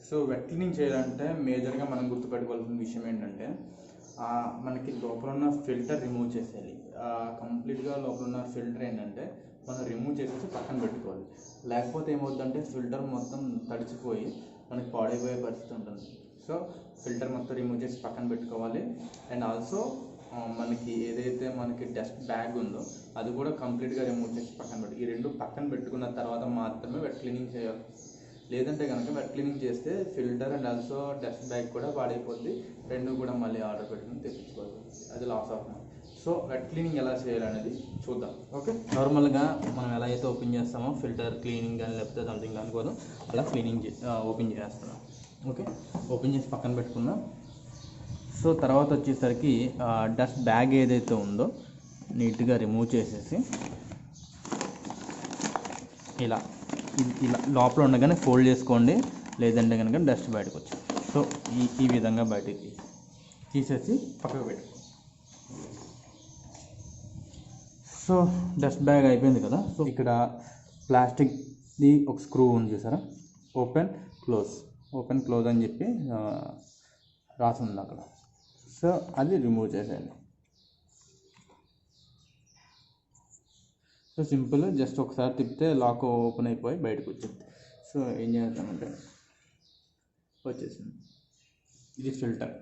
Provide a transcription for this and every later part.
So wet cleaning చేయాలంటే మేజర్గా మనం గుర్తుపెట్టుకోవాల్సిన విషయం ఏంటంటే మనకి లోపల ఉన్న ఫిల్టర్ రిమూవ్ చేసేయాలి. కంప్లీట్గా లోపల ఉన్న ఫిల్టర్ ఏంటంటే మనం రిమూవ్ చేసేసి పక్కన పెట్టుకోవాలి. లేకపోతే ఏమవుతుందంటే ఫిల్టర్ మొత్తం తడిచిపోయి మనకి పాడైపోయే పరిస్థితి ఉంటుంది. సో ఫిల్టర్ మొత్తం రిమూవ్ చేసి పక్కన పెట్టుకోవాలి. అండ్ ఆల్సో మనకి ఏదైతే మనకి డస్ట్ బ్యాగ్ ఉందో అది కూడా కంప్లీట్గా రిమూవ్ చేసి పక్కన పెట్టి ఈ రెండు పక్కన పెట్టుకున్న తర్వాత మాత్రమే వెట్ క్లీనింగ్ చేయాలి. లేదంటే కనుక వెట్ క్లీనింగ్ చేస్తే filter and also dust bag కూడా పాడైపోద్ది. రెండు కూడా మళ్ళీ ఆర్డర్ పెట్టుకుని తెప్పించుకోవాలి. అది loss of money. So wet cleaning ఎలా చేయాలనేది చూద్దాం. ఓకే, నార్మల్గా మనం ఎలా అయితే ఓపెన్ చేస్తామో ఫిల్టర్ క్లీనింగ్ కానీ లేకపోతే సంథింగ్ అనుకోదు అలా క్లీనింగ్ ఓపెన్ చేస్తున్నాం. ఓకే, ఓపెన్ చేసి పక్కన పెట్టుకుందాం. సో తర్వాత వచ్చేసరికి డస్ట్ బ్యాగ్ ఏదైతే ఉందో నీట్గా రిమూవ్ చేసేసి ఇలా లోపల ఉండగానే ఫోల్డ్ చేసుకోండి. లేదంటే కనుక డస్ట్ బయటకు వచ్చి సో ఈ విధంగా బయటికి తీసేసి పక్కకు పెట్టుకోండి. సో డస్ట్ బ్యాగ్ అయిపోయింది కదా. సో ఇక్కడ ప్లాస్టిక్ది ఒక స్క్రూ ఉంది చూసారా, ఓపెన్ క్లోజ్ అని చెప్పి రాసి ఉంది అక్కడ. సో అది రిమూవ్ చేసేయండి. సో సింపుల్, జస్ట్ ఒకసారి తిప్పితే లాక్ ఓపెన్ అయిపోయి బయటకు వచ్చింది. సో ఏం చేద్దామంటే వచ్చేసింది. ఇది ఫిల్టర్.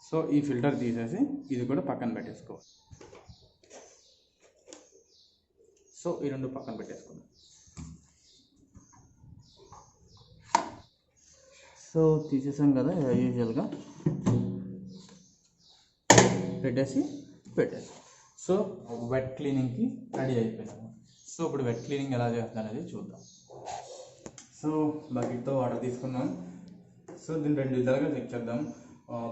సో ఈ ఫిల్టర్ తీసేసి ఇది కూడా పక్కన పెట్టేసుకోవాలి. సో ఈ రెండు పక్కన పెట్టేసుకుందాం. సో తీసేసాం కదా, యూజువల్గా పెట్టేసి సో వెట్ క్లీనింగ్కి రెడీ అయిపోయింది. సో ఇప్పుడు వెట్ క్లీనింగ్ ఎలా చేస్తాను అనేది చూద్దాం. సో బకెట్తో వాటర్ తీసుకుందాం. సో దీన్ని రెండు విధాలుగా చెక్ చేద్దాం.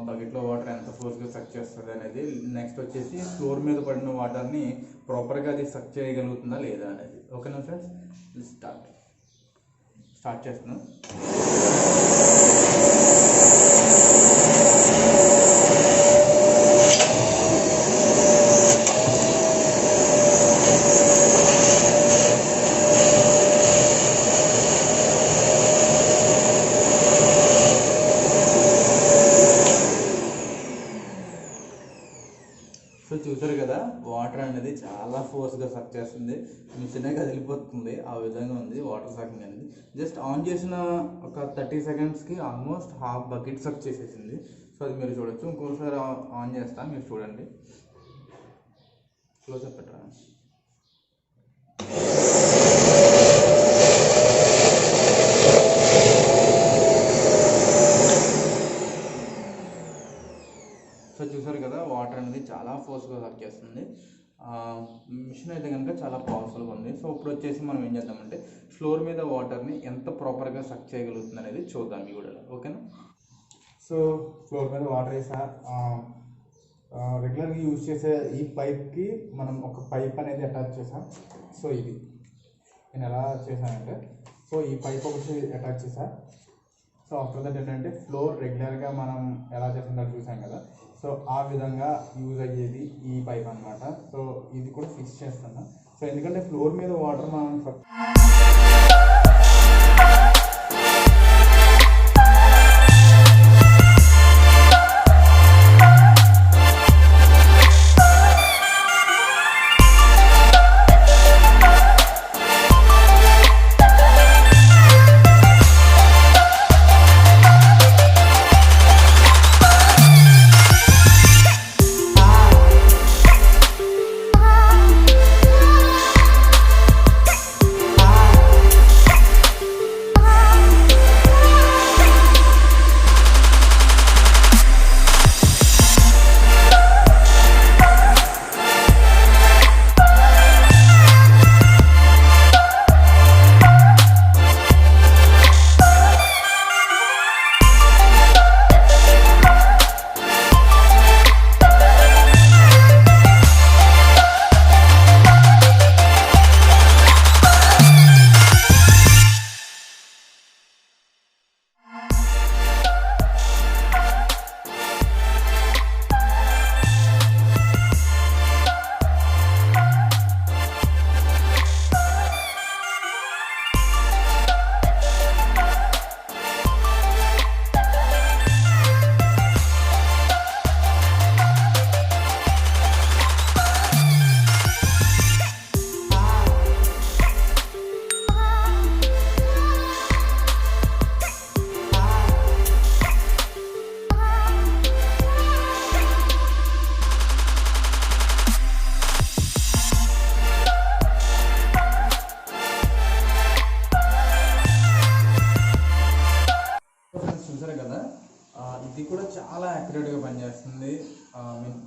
బకెట్లో వాటర్ ఎంత ఫోర్స్గా సక్ చేస్తుంది అనేది. నెక్స్ట్ వచ్చేసి ఫ్లోర్ మీద పడిన వాటర్ని ప్రాపర్గా అది సక్ చేయగలుగుతుందా లేదా అనేది. ఓకేనా ఫ్రెండ్స్, స్టార్ట్ చేస్తున్నాం. సో చూసారు కదా, వాటర్ అనేది చాలా ఫోర్స్గా సక్ చేస్తుంది. మిషనే కదిలిపోతుంది, ఆ విధంగా ఉంది వాటర్ సకింగ్ అనేది. జస్ట్ ఆన్ చేసిన ఒక 30 సెకండ్స్కి ఆల్మోస్ట్ హాఫ్ బకెట్ సక్ చేసేసింది. సో అది మీరు చూడొచ్చు. ఇంకోసారి ఆన్ చేస్తాను, మీరు చూడండి. క్లోజ్అప్ పెట్టరా. సో చూసారు కదా, వాటర్ అనేది చాలా ఫోర్స్గా సక్ చేస్తుంది. మిషన్ అయితే కనుక చాలా పవర్ఫుల్గా ఉంది. సో ఇప్పుడు వచ్చేసి మనం ఏం చేద్దామంటే ఫ్లోర్ మీద వాటర్ని ఎంత ప్రాపర్గా సక్ చేయగలుగుతుంది అనేది చూద్దాం ఈ వీడియోలో. ఓకేనా. సో ఫ్లోర్ మీద వాటర్ వేసా. రెగ్యులర్గా యూజ్ చేసే ఈ పైప్కి మనం ఒక పైప్ అనేది అటాచ్ చేసాం. సో ఇది నేను ఎలా చేశానంటే, సో ఈ పైప్ ఒకటి అటాచ్ చేసా. సో ఆఫ్టర్ దట్ ఏంటంటే ఫ్లోర్ రెగ్యులర్గా మనం ఎలా చేస్తుందో చూసాం కదా, సో ఆ విధంగా యూజ్ అయ్యేది ఈ పైప్ అనమాట. సో ఇది కూడా ఫిక్స్ చేస్తున్నా. సో ఎందుకంటే ఫ్లోర్ మీద వాటర్ మనం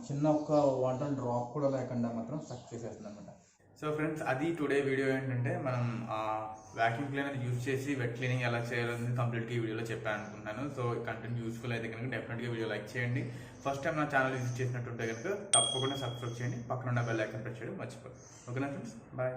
చిన్న ఒక్క వాటర్ డ్రాప్ కూడా లేకుండా మాత్రం సక్ చేసేస్తుంది అనమాట. సో ఫ్రెండ్స్, అది టుడే వీడియో ఏంటంటే మనం వ్యాక్యూమ్ క్లీనర్ యూజ్ చేసి వెట్ క్లీనింగ్ ఎలా చేయాలని కంప్లీట్గా ఈ వీడియోలో చెప్పాను అనుకుంటున్నాను. సో కంటెంట్ యూస్ఫుల్ అయితే కనుక డెఫినెట్గా వీడియో లైక్ చేయండి. ఫస్ట్ టైం నా ఛానల్ విజిట్ చేసినట్టుంటే కనుక తప్పకుండా సబ్స్క్రైబ్ చేయండి, పక్కన ఉన్న బెల్ ఐకాన్ ప్రెస్ చేయడం మర్చిపోదు. ఓకేనా ఫ్రెండ్స్, బాయ్.